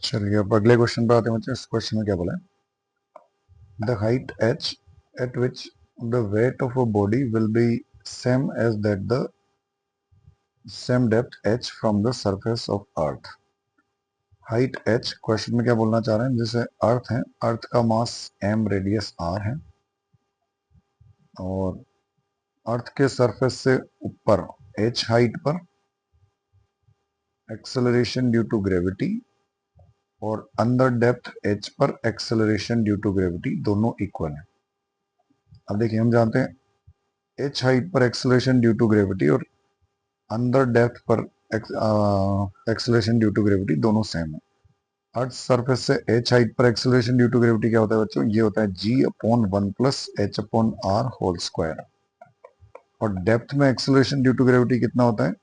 चलिए अब अगले क्वेश्चन पे आते हैं बच्चे। इस क्वेश्चन में क्या बोला है, the height h at which the weight of a body will be same as that the same depth h from the surface of earth। Height h question में क्या बोलना चाह रहे हैं, जैसे अर्थ है, अर्थ का मास m, रेडियस r है और अर्थ के सरफेस से ऊपर h हाइट पर एक्सेलरेशन ड्यू टू ग्रेविटी और अंदर डेप्थ h पर एक्सेलरेशन ड्यू टू ग्रेविटी दोनों इक्वल है। अब देखिए हम जानते हैं h हाइट पर एक्सेलरेशन ड्यू टू ग्रेविटी और अंदर डेप्थ पर एक्सेलरेशन ड्यू टू ग्रेविटी दोनों सेम है। अर्थ सरफेस से h हाइट पर एक्सेलरेशन ड्यू टू ग्रेविटी क्या होता है बच्चों, ये होता है g/1 plus h/r whole square. और डेप्थ में एक्सेलरेशन ड्यू टू ग्रेविटी कितना होता है,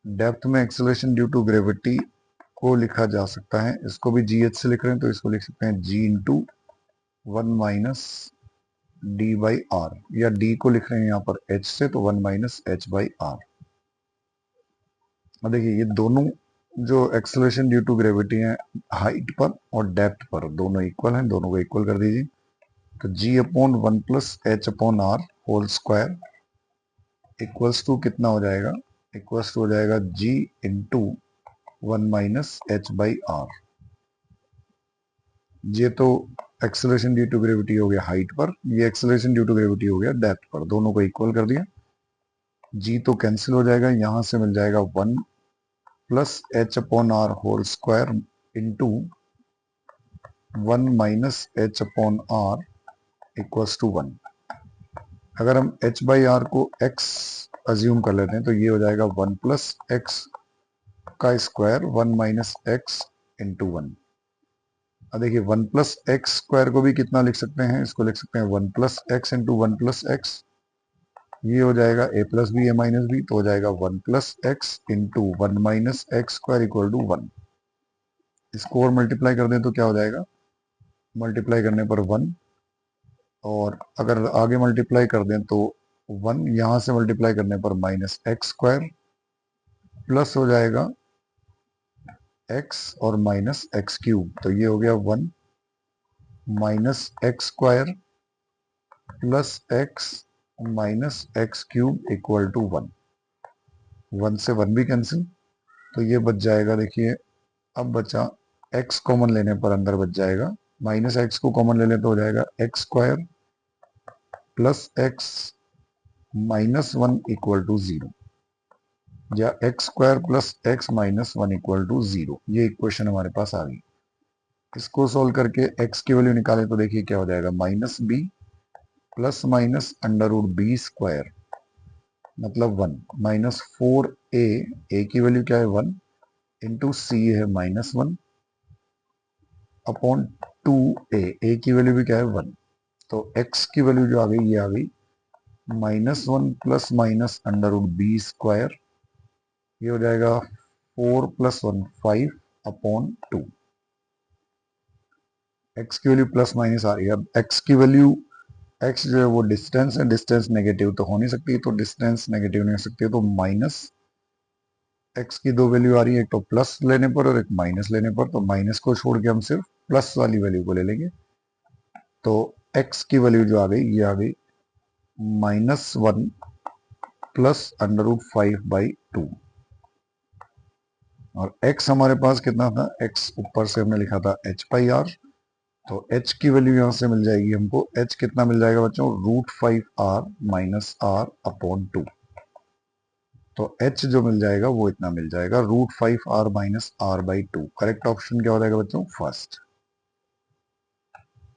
डेप्थ में एक्सेलरेशन ड्यू टू ग्रेविटी को लिखा जा सकता है, इसको भी gh से लिख रहे हैं तो इसको लिख सकते हैं g into 1 minus d by r, या d को लिख रहे हैं यहाँ पर h से तो 1 माइनस h बाई r। अब देखिए ये दोनों जो एक्सेलरेशन ड्यू टू ग्रेविटी है हाइट पर और डेप्थ पर दोनों इक्वल हैं, दोनों को इक्वल कर दीजिए तो g/1 plus h/r whole square equals to कितना हो जाएगा, इक्वल्स टू हो जाएगा g into 1 minus h by r। ये तो एक्सेलरेशन ड्यू टू ग्रेविटी हो गया हाइट पर, ये एक्सेलरेशन ड्यू टू ग्रेविटी हो गया डेप्थ पर, दोनों को इक्वल कर दिया। g तो कैंसिल हो जाएगा, यहां से मिल जाएगा 1 plus h/r whole square into 1 minus h/r equals to 1। अगर हम h बाई आर को x अज्यूम कर लेते हैं तो ये हो जाएगा 1 प्लस x का स्क्वायर 1 माइनस x इंटू 1। अब देखिए 1 प्लस एक्स स्क्वायर को भी कितना लिख सकते हैं, इसको लिख सकते हैं 1 plus X into 1 plus X, ये हो जाएगा a plus B A minus B, तो हो जाएगा 1 plus X into 1 minus X square equal to 1। इसको और मल्टीप्लाई कर दें तो क्या हो जाएगा, मल्टीप्लाई करने पर 1, और अगर आगे मल्टीप्लाई कर दें तो 1, यहां से मल्टीप्लाई करने पर माइनस एक्स स्क्वायर प्लस हो जाएगा x और माइनस एक्स क्यूब, तो ये हो गया 1 minus X square plus x minus X cube equal to 1। 1 से 1 भी कैंसिल, तो ये बच जाएगा, देखिए अब बचा x कॉमन लेने पर अंदर बच जाएगा, माइनस एक्स को कॉमन ले लें तो हो जाएगा X square plus X minus 1 equal to 0, या X square plus X minus 1 equal to 0। ये इक्वेशन हमारे पास आ गई। इसको सोल्व करके x की वैल्यू निकालें तो देखिए क्या हो जाएगा, minus B plus minus under root B square मतलब 1 माइनस 4a, a की वैल्यू क्या है 1 इंटू सी है माइनस 1 अपॉन 2a, a की वैल्यू भी क्या है 1, तो x की वैल्यू जो आ गई ये आ गई minus 1 plus minus under root B square, ये हो जाएगा 4 प्लस 1 5 अपॉन 2। x की वैल्यू प्लस माइनस आ रही है, अब x की वैल्यू, x जो है वो डिस्टेंस है, डिस्टेंस नेगेटिव तो हो नहीं सकती, तो डिस्टेंस नेगेटिव नहीं हो सकती, तो माइनस x की दो वैल्यू आ रही है, एक तो प्लस लेने पर और एक माइनस लेने पर, तो माइनस को छोड़ के हम सिर्फ प्लस वाली वैल्यू को ले लेंगे, तो x की वैल्यू जो आ गई ये आ गई minus 1 plus under root 5 by 2, और x हमारे पास कितना था, x ऊपर से हमने लिखा था h पाई आर, तो h की वैल्यू यहां से मिल जाएगी हमको, h कितना मिल जाएगा बच्चों, root 5r minus r upon 2, तो h जो मिल जाएगा वो इतना मिल जाएगा, root 5r minus r by 2। Correct option क्या हो जाएगा बच्चों, फर्स्ट।